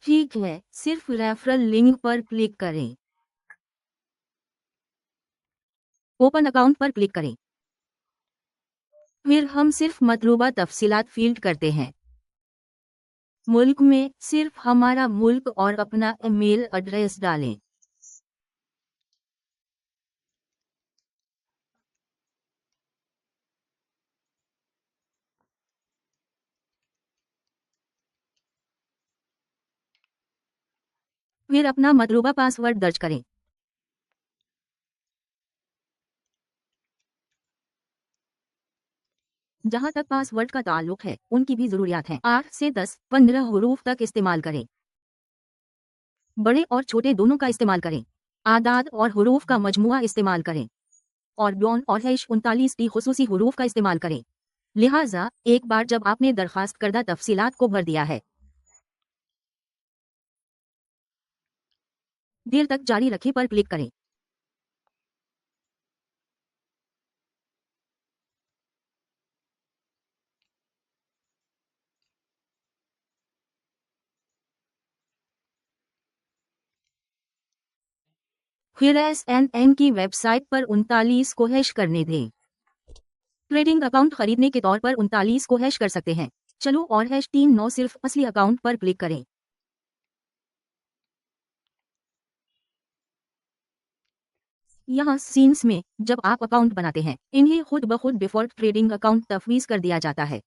ठीक है, सिर्फ रेफरल लिंक पर क्लिक करें। ओपन अकाउंट पर क्लिक करें। फिर हम सिर्फ मतलूबा तफसीलात फील्ड करते हैं। मुल्क में सिर्फ हमारा मुल्क और अपना ईमेल एड्रेस डालें। फिर अपना मतलूबा पासवर्ड दर्ज करें। जहां तक पासवर्ड का ताल्लुक है, उनकी भी जरूरियात हैं। 8 से 10, 15 हुरूफ तक इस्तेमाल करें। बड़े और छोटे दोनों का इस्तेमाल करें। आदाद और हुरूफ का मजमुआ इस्तेमाल करें और ब्योन और हैश 39 टी खुसूसी हुरूफ का इस्तेमाल करें। लिहाजा एक बार जब आपने दरखास्त करदा तफसीलात को भर दिया है, देर तक जारी रखें पर क्लिक करें। फिर SNN की वेबसाइट पर 39 को हैश करने दें। ट्रेडिंग अकाउंट खरीदने के तौर पर 39 को हैश कर सकते हैं। चलो और हैश 39 सिर्फ असली अकाउंट पर क्लिक करें। यहाँ सीन्स में जब आप अकाउंट बनाते हैं, इन्हें खुद ब खुद डिफॉल्ट ट्रेडिंग अकाउंट तफवीज कर दिया जाता है,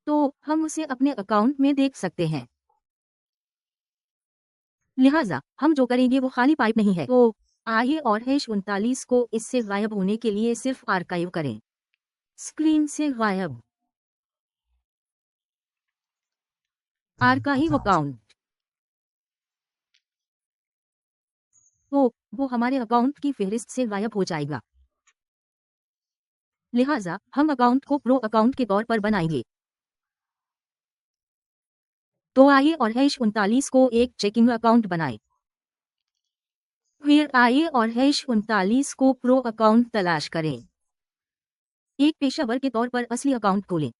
तो हम उसे अपने अकाउंट में देख सकते हैं। लिहाजा हम जो करेंगे वो खाली पाइप नहीं है। तो आइए और हैश 39 को इससे गायब होने के लिए सिर्फ आर्काइव करें। स्क्रीन से गायब। Archive account. तो वो हमारे अकाउंट की फहरिस्त से गायब हो जाएगा। लिहाजा हम अकाउंट को प्रो अकाउंट के तौर पर बनाएंगे। तो आइए और हैश 39 को एक चेकिंग अकाउंट बनाएं। फिर आइए और हैश 39 को प्रो अकाउंट तलाश करें। एक पेशेवर के तौर पर असली अकाउंट खोलें।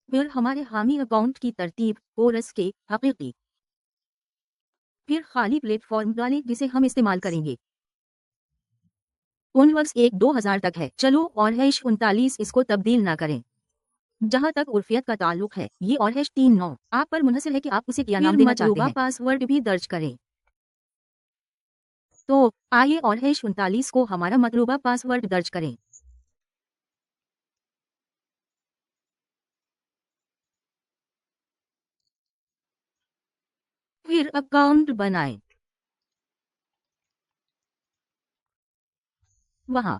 फिर हमारे हामी अकाउंट की तरतीब कोरस के हकीकी। फिर खाली प्लेटफॉर्म डालें जिसे हम इस्तेमाल करेंगे। उनवर्स 1-2000 तक है। चलो और हैश 39 इसको तब्दील ना करें। जहां तक उर्फियत का ताल्लुक है, ये और हैश 39 आप पर मुनहसर है कि आप उसे क्या नाम देना चाहते हैं। पासवर्ड भी दर्ज करें। तो आइए और हैश 39 को हमारा मतलूबा पासवर्ड दर्ज करें। फिर अकाउंट बनाएं। वहां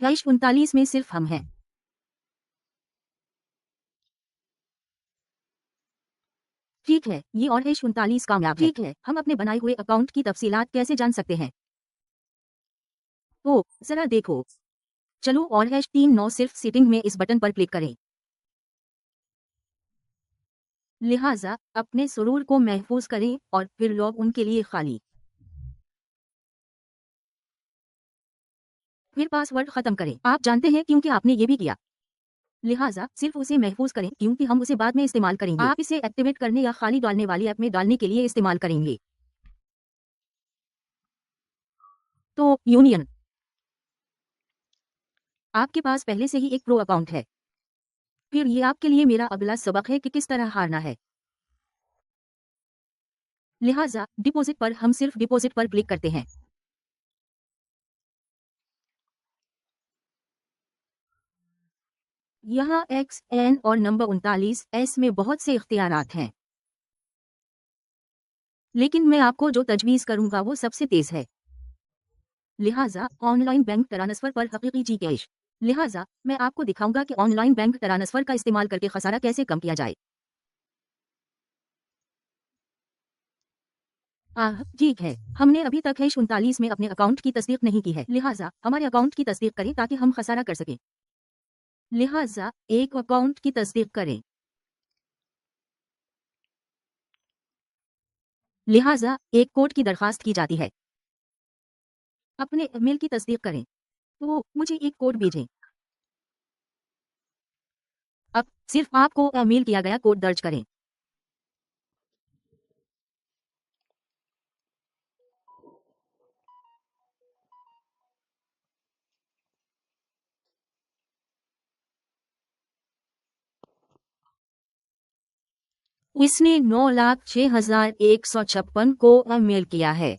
हैश 39 में सिर्फ हम हैं। ठीक है, ये और हैश 39 कामयाब है। ठीक है, हम अपने बनाए हुए अकाउंट की तफसीलात कैसे जान सकते हैं? तो जरा देखो। चलो और हैश 39 सिर्फ सेटिंग में इस बटन पर क्लिक करें। लिहाजा अपने सुरूर को महफूज करें और फिर लॉग उन के लिए खाली। फिर पासवर्ड खत्म करें। आप जानते हैं क्योंकि आपने ये भी किया। लिहाजा सिर्फ उसे महफूज करें क्योंकि हम उसे बाद में इस्तेमाल करेंगे। आप इसे एक्टिवेट करने या खाली डालने वाली ऐप में डालने के लिए इस्तेमाल करेंगे। तो यूनियन। आपके पास पहले से ही एक प्रो अकाउंट है। फिर ये आपके लिए मेरा अगला सबक है कि किस तरह हारना है। लिहाजा डिपॉजिट पर हम सिर्फ डिपॉजिट पर क्लिक करते हैं। यहाँ एक्स एन और नंबर 39 एस में बहुत से इख्तियारात हैं, लेकिन मैं आपको जो तजवीज़ करूंगा वो सबसे तेज है। लिहाजा ऑनलाइन बैंक ट्रांसफर पर हकीकी जी कैश। लिहाजा मैं आपको दिखाऊंगा कि ऑनलाइन बैंक ट्रांसफर का इस्तेमाल करके खसारा कैसे कम किया जाए। ठीक है, हमने अभी तक हैश 39 में अपने अकाउंट की तस्दीक नहीं की है। लिहाजा हमारे अकाउंट की तस्दीक करें ताकि हम खसारा कर सकें। लिहाजा एक अकाउंट की तस्दीक करें। लिहाजा एक कोड की दरखास्त की जाती है। अपने ईमेल की तस्दीक करें। तो मुझे एक कोड भेजें। अब सिर्फ आपको ईमेल किया गया कोड दर्ज करें। इसने 9,06,156 को मेल किया है।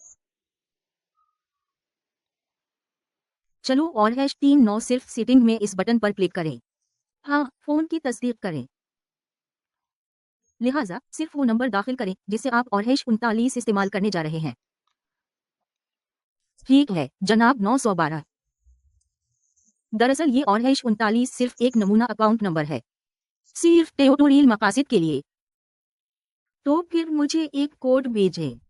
चलो और #39 सिर्फ सेटिंग में इस बटन पर क्लिक करें। हाँ, फोन की तस्दीक करें। लिहाजा सिर्फ वो नंबर दाखिल करें जिसे आप और #39 इस्तेमाल करने जा रहे हैं। ठीक है जनाब, 912। दरअसल ये और #39 सिर्फ एक नमूना अकाउंट नंबर है, सिर्फ ट्यूटोरियल मकासद के लिए। तो फिर मुझे एक कोड भेजें।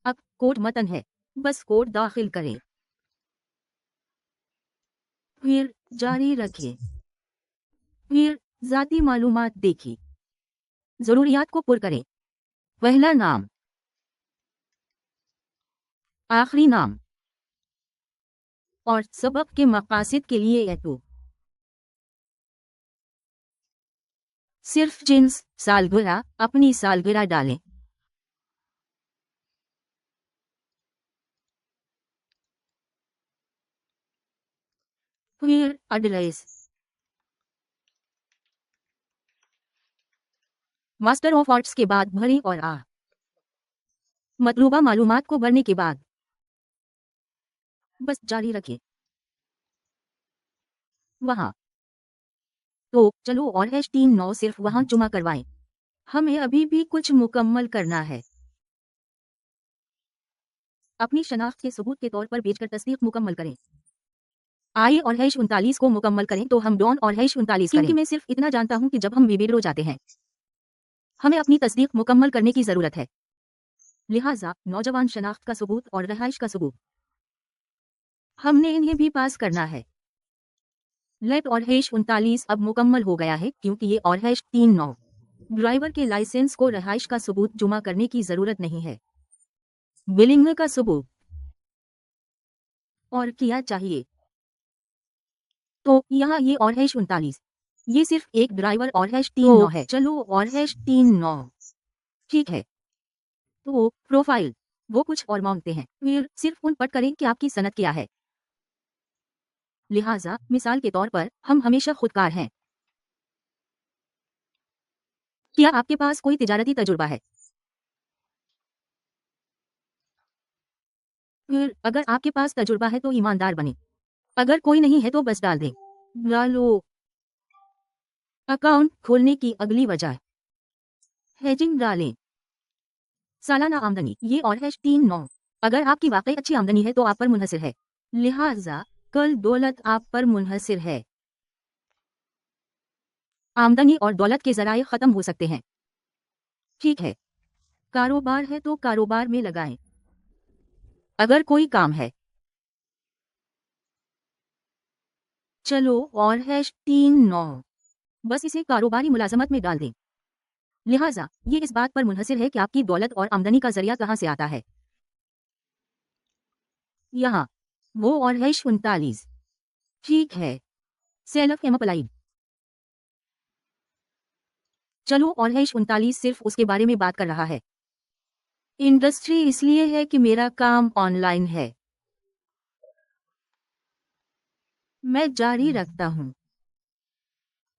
अब कोड मतन है, बस कोड दाखिल करें, फिर जारी रखें, फिर जाती मालूमात देखें, जरूरियात को पुर करें। पहला नाम, आखिरी नाम और सबक के मकासद के लिए एटो। सिर्फ जिन्स सालगिरह, अपनी सालगिरह डालें। फिर एड्रेस, मास्टर ऑफ आर्ट्स के बाद भरें और मतलूबा मालूमात को भरने के बाद बस जारी रखें। वहाँ तो चलो और #39 सिर्फ वहाँ जुमा करवाएं। हमें अभी भी कुछ मुकम्मल करना है। अपनी शनाख्त के सबूत के तौर पर भेजकर तस्दीक मुकम्मल करें। आइए और #39 को मुकम्मल करें तो हम डॉन और #39 करें। मैं सिर्फ इतना जानता हूँ कि जब हम विवेड्रो जाते हैं हमें अपनी तस्दीक मुकम्मल करने की जरूरत है। लिहाजा नौजवान शनाख्त का सबूत और रहाइश का सबूत हमने इन्हें भी पास करना है। लेट और #39 अब मुकम्मल हो गया है क्योंकि ये और #39 ड्राइवर के लाइसेंस को रहाइश का सबूत जुमा करने की जरूरत नहीं है। बिलिंग का सबूत और किया चाहिए। तो यहाँ ये और #39 ये सिर्फ एक ड्राइवर और #39 है। चलो और #39 ठीक है। तो प्रोफाइल वो कुछ और मांगते हैं, फिर सिर्फ उन पर करें कि आपकी सनद क्या है। लिहाजा मिसाल के तौर पर हम हमेशा खुदकार हैं। क्या आपके पास कोई तिजारती तजुर्बा है? फिर अगर आपके पास तजुर्बा है तो ईमानदार बने, अगर कोई नहीं है तो बस डाल दें। डालो अकाउंट खोलने की अगली वजह, हेजिंग डालें। सालाना आमदनी ये और #39 अगर आपकी वाकई अच्छी आमदनी है तो आप पर मुनहसिर है, लिहाजा कल दौलत आप पर मुनहसिर है। आमदनी और दौलत के जराए खत्म हो सकते हैं। ठीक है, कारोबार है तो कारोबार में लगाएं। अगर कोई काम है चलो और #39 बस इसे कारोबारी मुलाजमत में डाल दें। लिहाजा ये इस बात पर मुनहसिर है कि आपकी दौलत और आमदनी का जरिया कहां से आता है। यहाँ वो और #39 ठीक है। सेल्फ एम्प्लॉयड चलो और #39 सिर्फ उसके बारे में बात कर रहा है। इंडस्ट्री इसलिए है कि मेरा काम ऑनलाइन है। मैं जारी रखता हूँ।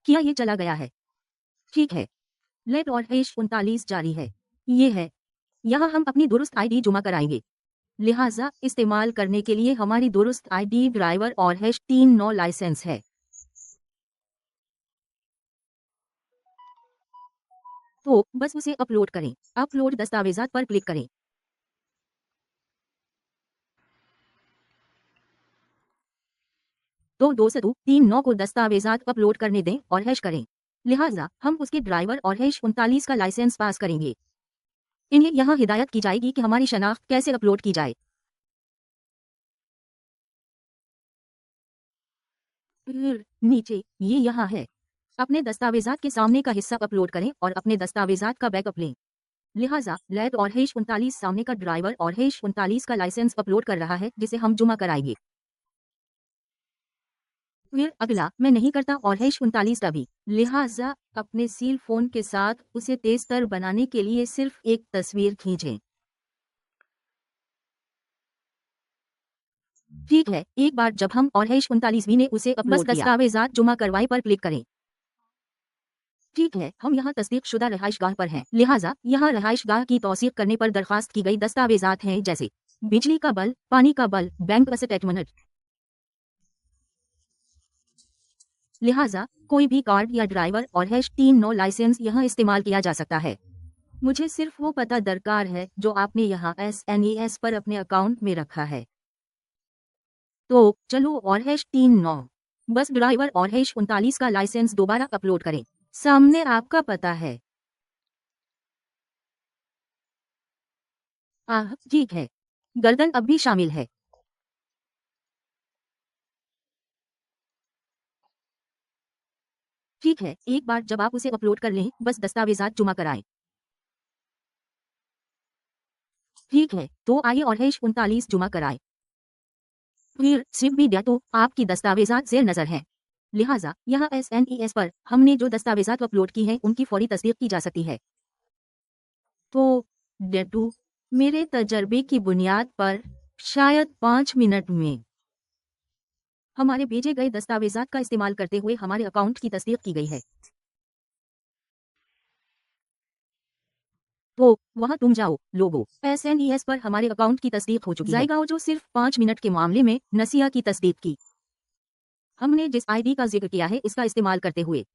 क्या ये चला गया है? ठीक है, लेट और #39 जारी है। ये है। यहाँ हम अपनी दुरुस्त आईडी जुमा कराएंगे। लिहाजा इस्तेमाल करने के लिए हमारी दुरुस्त आईडी ड्राइवर और #39 लाइसेंस है। तो बस उसे अपलोड करें। अपलोड दस्तावेजात पर क्लिक करें। तो 239 को दस्तावेजात अपलोड करने दें और हैश करें। लिहाजा हम उसके ड्राइवर और #39 का लाइसेंस पास करेंगे। इन्हें यहाँ हिदायत की जाएगी कि हमारी शनाख्त कैसे अपलोड की जाए। फिर नीचे ये यहाँ है। अपने दस्तावेजात के सामने का हिस्सा अपलोड करें और अपने दस्तावेजात का बैकअप लें। लिहाजा लेट और #39 सामने का ड्राइवर और #39 का लाइसेंस अपलोड कर रहा है जिसे हम जुमा कराएंगे। फिर अगला मैं नहीं करता और #39 का भी। लिहाजा अपने सील फोन के साथ उसे तेज तर बनाने के लिए सिर्फ एक तस्वीर खींचें। ठीक है, एक बार जब हम और #39 ने उसे अपलोड किया, दस्तावेजात जुमा करवाए पर क्लिक करें। ठीक है, हम यहाँ तस्दीकशुदा रहायशगाह पर हैं, लिहाजा यहाँ रहायशगाह की तौसीक करने पर दरखास्त की गई दस्तावेजात हैं, जैसे बिजली का बल, पानी का बल, बैंक स्टेटमेंट। लिहाजा कोई भी कार्ड या ड्राइवर और #39 लाइसेंस यहाँ इस्तेमाल किया जा सकता है। मुझे सिर्फ वो पता दरकार है जो आपने यहाँ SNES पर अपने अकाउंट में रखा है। तो चलो और #39 बस ड्राइवर और #39 का लाइसेंस दोबारा अपलोड करें। सामने आपका पता है। ठीक है। गर्दन अब भी शामिल है। ठीक है, एक बार जब आप उसे अपलोड कर लें, बस दस्तावेजात जमा कराएं। ठीक है, तो आइए और #39 जमा कराएं। फिर सिर्फ भी दिया तो आपकी दस्तावेजात जेर नजर हैं। लिहाजा यहाँ SNES पर हमने जो दस्तावेजात अपलोड की हैं उनकी फौरी तस्दीक की जा सकती है। तो डेटू मेरे तजर्बे की बुनियाद पर शायद 5 मिनट में हमारे भेजे गए दस्तावेजात का इस्तेमाल करते हुए हमारे अकाउंट की तस्दीक की गई है। तो वहां तुम जाओ लोगो। SNES पर हमारे अकाउंट की तस्दीक हो चुकी है। जाएगा जो सिर्फ 5 मिनट के मामले में नसिया की तस्दीक की। हमने जिस ID का जिक्र किया है इसका इस्तेमाल करते हुए